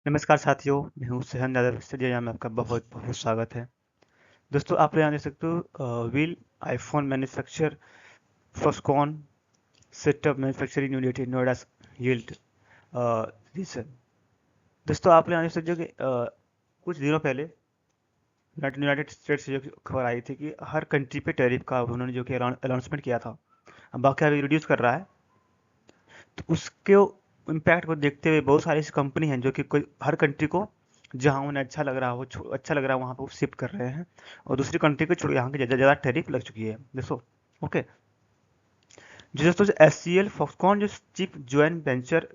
नमस्कार साथियों, मैं हूँ सहन यादव स्टूडियो में आपका बहुत बहुत स्वागत है। दोस्तों आप यहाँ देख सकते हो will iPhone manufacture Foxconn setup manufacturing unit in Noida yield region. दोस्तों आप यहाँ देख सकते हो कि कुछ दिनों पहले यूनाइटेड स्टेट्स से जो कि खबर आई थी कि हर कंट्री पे टैरिफ का उन्होंने जो कि अनाउंसमेंट किया था, अब बाकी अभी रिड्यूस कर रहा है। तो उसके इम्पैक्ट को देखते हुए बहुत सारी ऐसी कंपनी हैं जो कि कोई हर कंट्री को जहाँ उन्हें अच्छा लग रहा हो अच्छा लग रहा है वहाँ पे वो शिफ्ट कर रहे हैं और दूसरी कंट्री को छोड़ यहाँ की ज़्यादा टैरिफ लग चुकी है दोस्तों। ओके, जो दोस्तों एस सी एल फॉक्सकॉन जो चीफ ज्वाइंट वेंचर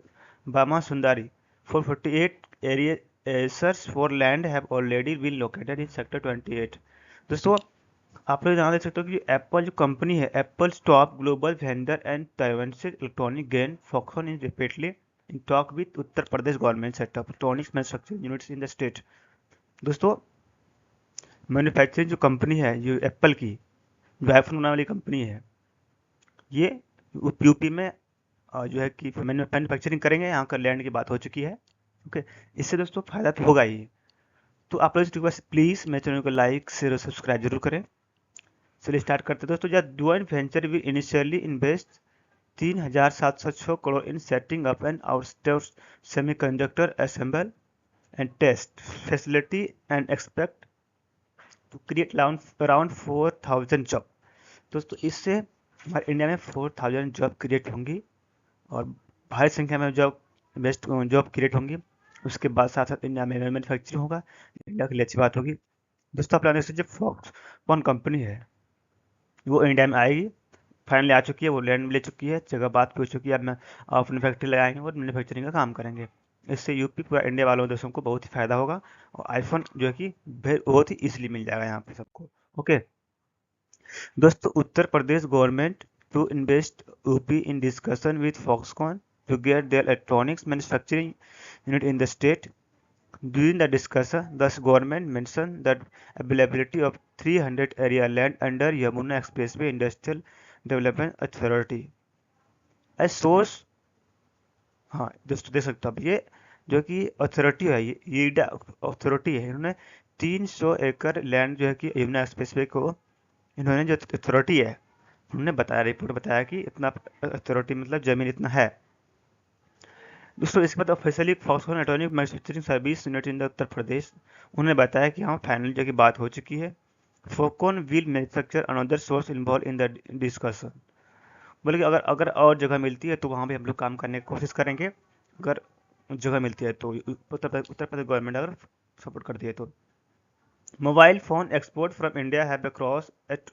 बामा सुंदरी 448 arrears for land have already been located in sector 28। दोस्तों आप लोग यहाँ देख सकते हो कि एप्पल जो कंपनी है, Apple top global vendor and Taiwanese electronic गेन Foxconn is repeatedly in talk with Uttar Pradesh government setup electronics manufacturing units in the state. दोस्तों मैन्युफैक्चरिंग जो कंपनी है, जो एप्पल की जो आईफोन बनाने वाली कंपनी है, ये यूपी में जो है कि मैन्युफैक्चरिंग करेंगे। यहाँ का लैंड की बात हो चुकी है। ओके, इससे दोस्तों फायदा तो होगा ही। तो आप लोग रिक्वेस्ट प्लीज़ मेरे चैनल को लाइक शेयर और सब्सक्राइब जरूर करें। चलिए स्टार्ट करते हैं दोस्तों। Joint venture will initially invest 3,706 crore in setting up an outsourced semiconductor assemble and test facility and expect to create around 4,000 job. दोस्तों इससे हमारे इंडिया में 4,000 जॉब क्रिएट होंगी और भारी संख्या में जॉब क्रिएट होंगी। उसके बाद साथ साथ इंडिया में मैन्युफैक्चरिंग होगा, इंडिया के लिए अच्छी बात होगी। दोस्तों आप जानते हैं जो फॉक्सकॉन कंपनी है वो इंडिया में आएगी, फाइनली आ चुकी है, वो लैंड ले चुकी है, जगह बात भी हो चुकी है। अब मैं अपनी फैक्ट्री लगाएंगे और मैन्युफैक्चरिंग का काम करेंगे। इससे यूपी पूरा इंडिया वालों देशों को बहुत ही फायदा होगा और आईफोन जो है कि बहुत ही इजीली मिल जाएगा यहाँ पे सबको। ओके दोस्तों, Uttar Pradesh government to invest UP in discussion with Foxconn to get their electronics manufacturing unit in the state. During the discussion, the government mentioned that availability of 300 area land under Yamuna Expressway Industrial Development Authority. As source, हाँ दोस्तों देख सकते हो आप, ये जो कि authority है, ये अथॉरिटी है, इन्होंने 300 एकड़ लैंड जो है कि यमुना एक्सप्रेसवे को, इन्होंने जो अथॉरिटी है उन्होंने बताया, रिपोर्ट बताया कि इतना अथॉरिटी मतलब जमीन इतना है। दोस्तों इसके बाद officially Foxconn electronic manufacturing service unit in the Uttar Pradesh, उन्होंने बताया कि हाँ फाइनल जो की बात हो चुकी है। Foxconn will manufacture another source involve in the discussion. बोले कि अगर अगर और जगह मिलती है तो वहाँ भी हम लोग काम करने की कोशिश करेंगे, अगर जगह मिलती है तो उत्तर प्रदेश गवर्नमेंट अगर सपोर्ट करती है तो। Mobile phone export from India have cross at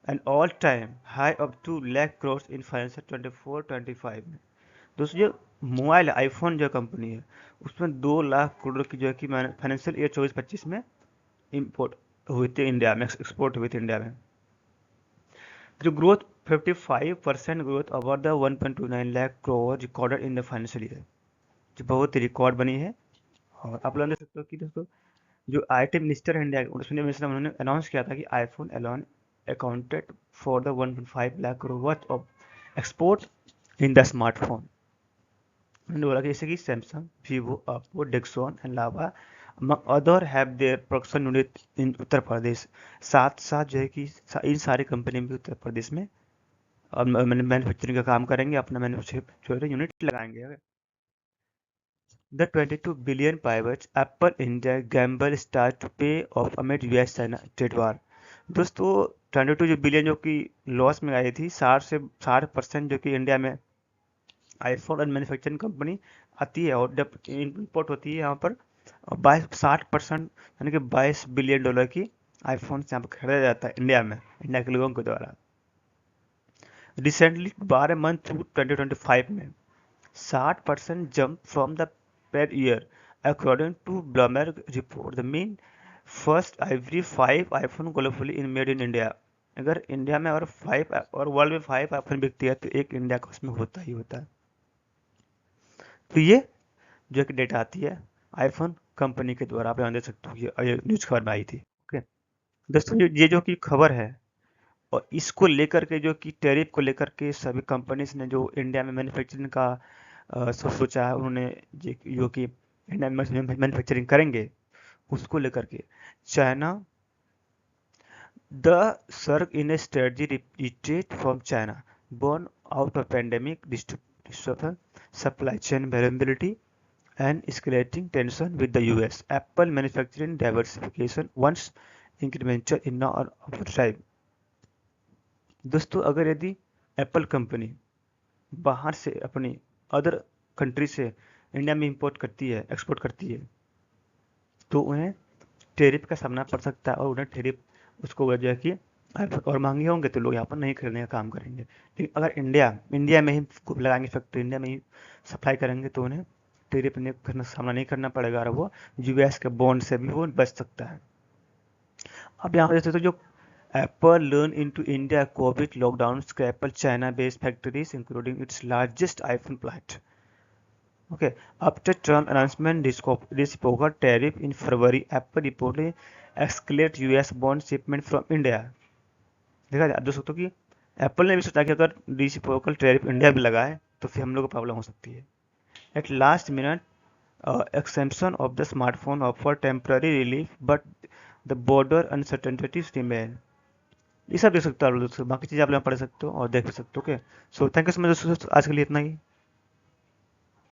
an all time high of 2 lakh crore in financial 24-25 में। दोस्तों जो मोबाइल आईफोन जो कंपनी है उसमें 2 लाख करोड़ की जो है कि फाइनेंशियल ईयर 24-25 में इम्पोर्ट हुई थी इंडिया में, एक्सपोर्ट हुई थी इंडिया में। जो growth 55% growth over the 1.29 lakh crore recorded in the financial year, जो बहुत ही रिकॉर्ड बनी है। और आप लोग देख सकते हो कि दोस्तों जो आईटी मिनिस्टर इंडिया उसमें उन्होंने अनाउंस किया था कि iPhone alone accounted for the 1.5 lakh crore worth of export in the smartphone. उन्होंने बोला कि जैसे कि Samsung, Vivo, Oppo, Dixon and Lava other have their production unit in Uttar Pradesh. साथ साथ जो है कि इन सारी कंपनी भी उत्तर प्रदेश में मैन्युफैक्चरिंग का काम करेंगे, अपना मैन्युफैक्चरिंग यूनिट लगाएंगे। The 22 billion pivots Apple India gamble starts to pay off amid US China trade war। दोस्तों 22 जो बिलियन जो कि लॉस में आई थी, 60% जो कि इंडिया में आईफोन और मैन्युफैक्चरिंग कंपनी आती है और जब इम्पोर्ट होती है यहाँ पर 60% यानी कि $22 बिलियन की आईफोन यहाँ पर खरीदा जाता है इंडिया में, इंडिया के लोगों के द्वारा। रिसेंटली 12 मंथ 2025 में 60% jump from the per year according to Bloomberg report। The mean first every 5 iPhone globally in made in India। अगर इंडिया में और 5 और वर्ल्ड में 5 आईफोन बिकती है तो एक इंडिया का उसमें होता ही होता है। तो ये जो एक डेटा आती है आईफोन कंपनी के द्वारा, आप यहाँ देख सकते हो, ये न्यूज खबर में आई थी। ओके दोस्तों, ये जो कि खबर है और इसको लेकर के जो कि टैरिफ को लेकर के सभी कंपनीज ने जो इंडिया में मैन्युफैक्चरिंग का सोचा है, उन्होंने जो कि इंडिया में मैन्युफैक्चरिंग करेंगे, उसको लेकर के China the surge in a strategy retreat from China born out of pandemic disruption, supply chain variability, and escalating tension with the US. Apple manufacturing diversification once incremental in our drive. दोस्तों, अगर यदि Apple company बाहर से अपनी other country से India में import करती है, एक्सपोर्ट करती है, तो उन्हें टेरिफ का सामना पड़ सकता है और उन्हें टेरिफ उसको वजह कि आईफोन और महंगे होंगे तो लोग यहाँ पर नहीं खरीदने का काम करेंगे। लेकिन अगर इंडिया में ही लगाएंगे फैक्ट्री, इंडिया में ही सप्लाई करेंगे तो उन्हें टेरिफ करना सामना नहीं करना पड़ेगा और वो यूएस के बॉन्ड से भी वो बच सकता है। अब यहाँ पर जैसे तो जो Apple learn into India Covid lockdown Apple China based factories including its largest iPhone plant. Okay, after Trump announcement reciprocal tariff in February, Apple reportedly escalate US bond shipment from India। देखा आप देख सकते हो कि Apple ने भी सोचा कि अगर रिसिप्रोकल टैरिफ इंडिया भी लगाए तो फिर हम लोग को प्रॉब्लम हो सकती है। At last minute exemption of the smartphone offer temporary relief but the border uncertainties remain। ये सब देख सकते हो आप लोग, बाकी चीज़ आप लोग पढ़ सकते हो और देख भी सकते हो। Okay, so thank you so much दोस्तों, आज के लिए इतना ही।